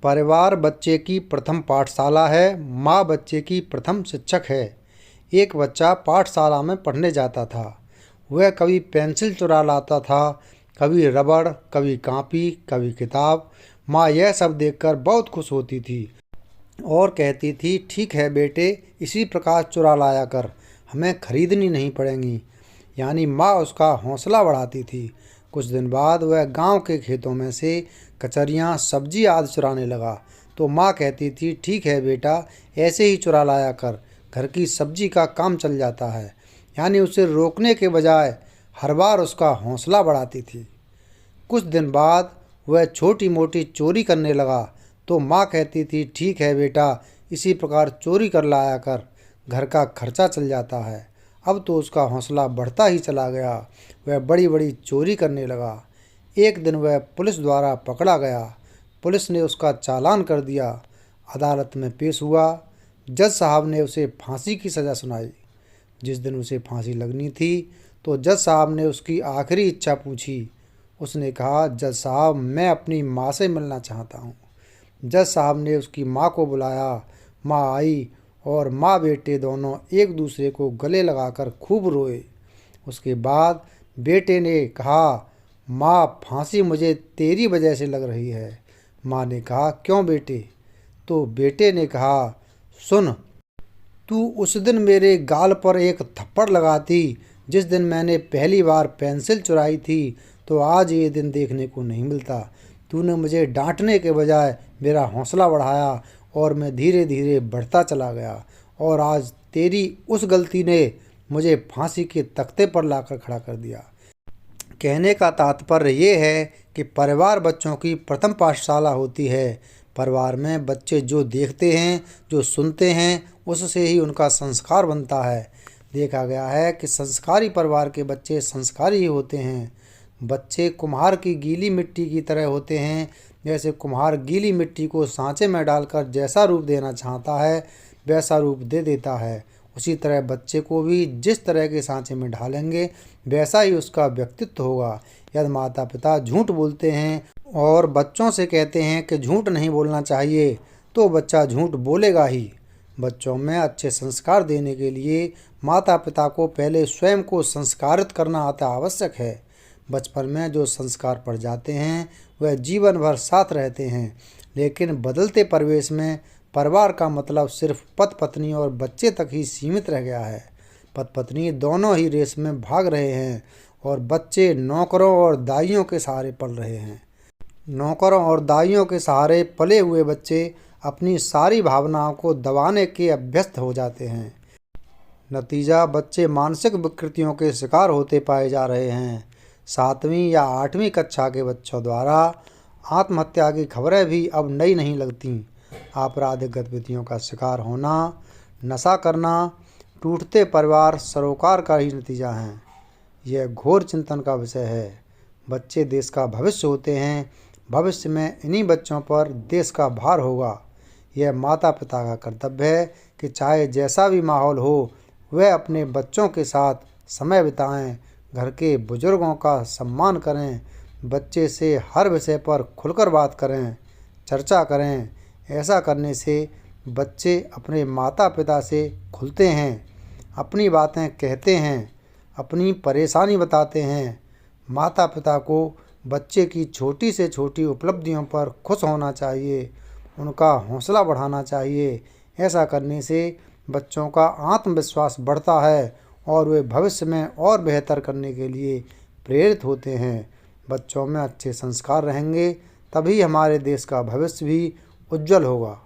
परिवार बच्चे की प्रथम पाठशाला है। माँ बच्चे की प्रथम शिक्षक है। एक बच्चा पाठशाला में पढ़ने जाता था। वह कभी पेंसिल चुरा लाता था, कभी रबड़, कभी कॉपी, कभी किताब। माँ यह सब देखकर बहुत खुश होती थी और कहती थी, ठीक है बेटे, इसी प्रकार चुरा लाया कर, हमें खरीदनी नहीं पड़ेंगी। यानी माँ उसका हौसला बढ़ाती थी। कुछ दिन बाद वह गांव के खेतों में से कचरियाँ, सब्जी आदि चुराने लगा। तो माँ कहती थी, ठीक है बेटा, ऐसे ही चुरा लाया कर, घर की सब्जी का काम चल जाता है। यानी उसे रोकने के बजाय हर बार उसका हौसला बढ़ाती थी। कुछ दिन बाद वह छोटी मोटी चोरी करने लगा। तो माँ कहती थी, ठीक है बेटा, इसी प्रकार चोरी कर लाया कर, घर का खर्चा चल जाता है। अब तो उसका हौसला बढ़ता ही चला गया। वह बड़ी बड़ी चोरी करने लगा। एक दिन वह पुलिस द्वारा पकड़ा गया। पुलिस ने उसका चालान कर दिया। अदालत में पेश हुआ। जज साहब ने उसे फांसी की सज़ा सुनाई। जिस दिन उसे फांसी लगनी थी तो जज साहब ने उसकी आखिरी इच्छा पूछी। उसने कहा, जज साहब, मैं अपनी माँ से मिलना चाहता हूँ। जज साहब ने उसकी माँ को बुलाया। माँ आई और माँ बेटे दोनों एक दूसरे को गले लगाकर खूब रोए। उसके बाद बेटे ने कहा, माँ, फांसी मुझे तेरी वजह से लग रही है। माँ ने कहा, क्यों बेटे? तो बेटे ने कहा, सुन, तू उस दिन मेरे गाल पर एक थप्पड़ लगाती जिस दिन मैंने पहली बार पेंसिल चुराई थी, तो आज ये दिन देखने को नहीं मिलता। तूने मुझे डांटने के बजाय मेरा हौसला बढ़ाया और मैं धीरे धीरे बढ़ता चला गया, और आज तेरी उस गलती ने मुझे फांसी के तख्ते पर लाकर खड़ा कर दिया। कहने का तात्पर्य ये है कि परिवार बच्चों की प्रथम पाठशाला होती है। परिवार में बच्चे जो देखते हैं, जो सुनते हैं, उससे ही उनका संस्कार बनता है। देखा गया है कि संस्कारी परिवार के बच्चे संस्कारी ही होते हैं। बच्चे कुम्हार की गीली मिट्टी की तरह होते हैं। जैसे कुम्हार गीली मिट्टी को सांचे में डालकर जैसा रूप देना चाहता है वैसा रूप दे देता है, उसी तरह बच्चे को भी जिस तरह के सांचे में ढालेंगे वैसा ही उसका व्यक्तित्व होगा। यदि माता पिता झूठ बोलते हैं और बच्चों से कहते हैं कि झूठ नहीं बोलना चाहिए, तो बच्चा झूठ बोलेगा ही। बच्चों में अच्छे संस्कार देने के लिए माता पिता को पहले स्वयं को संस्कारित करना आता आवश्यक है। बचपन में जो संस्कार पड़ जाते हैं वह जीवन भर साथ रहते हैं, लेकिन बदलते परिवेश में परिवार का मतलब सिर्फ पति पत्नी और बच्चे तक ही सीमित रह गया है। पति पत्नी दोनों ही रेस में भाग रहे हैं और बच्चे नौकरों और दाइयों के सहारे पल रहे हैं। नौकरों और दाइयों के सहारे पले हुए बच्चे अपनी सारी भावनाओं को दबाने के अभ्यस्त हो जाते हैं। नतीजा, बच्चे मानसिक विकृतियों के शिकार होते पाए जा रहे हैं। 7वीं या 8वीं कक्षा के बच्चों द्वारा आत्महत्या की खबरें भी अब नई नहीं लगती। आपराधिक गतिविधियों का शिकार होना, नशा करना, टूटते परिवार सरोकार का ही नतीजा हैं। यह घोर चिंतन का विषय है। बच्चे देश का भविष्य होते हैं। भविष्य में इन्हीं बच्चों पर देश का भार होगा। यह माता पिता का कर्तव्य है कि चाहे जैसा भी माहौल हो, वह अपने बच्चों के साथ समय बिताएं, घर के बुजुर्गों का सम्मान करें, बच्चे से हर विषय पर खुलकर बात करें, चर्चा करें। ऐसा करने से बच्चे अपने माता पिता से खुलते हैं, अपनी बातें कहते हैं, अपनी परेशानी बताते हैं। माता पिता को बच्चे की छोटी से छोटी उपलब्धियों पर खुश होना चाहिए, उनका हौसला बढ़ाना चाहिए। ऐसा करने से बच्चों का आत्मविश्वास बढ़ता है और वे भविष्य में और बेहतर करने के लिए प्रेरित होते हैं। बच्चों में अच्छे संस्कार रहेंगे तभी हमारे देश का भविष्य भी उज्जवल होगा।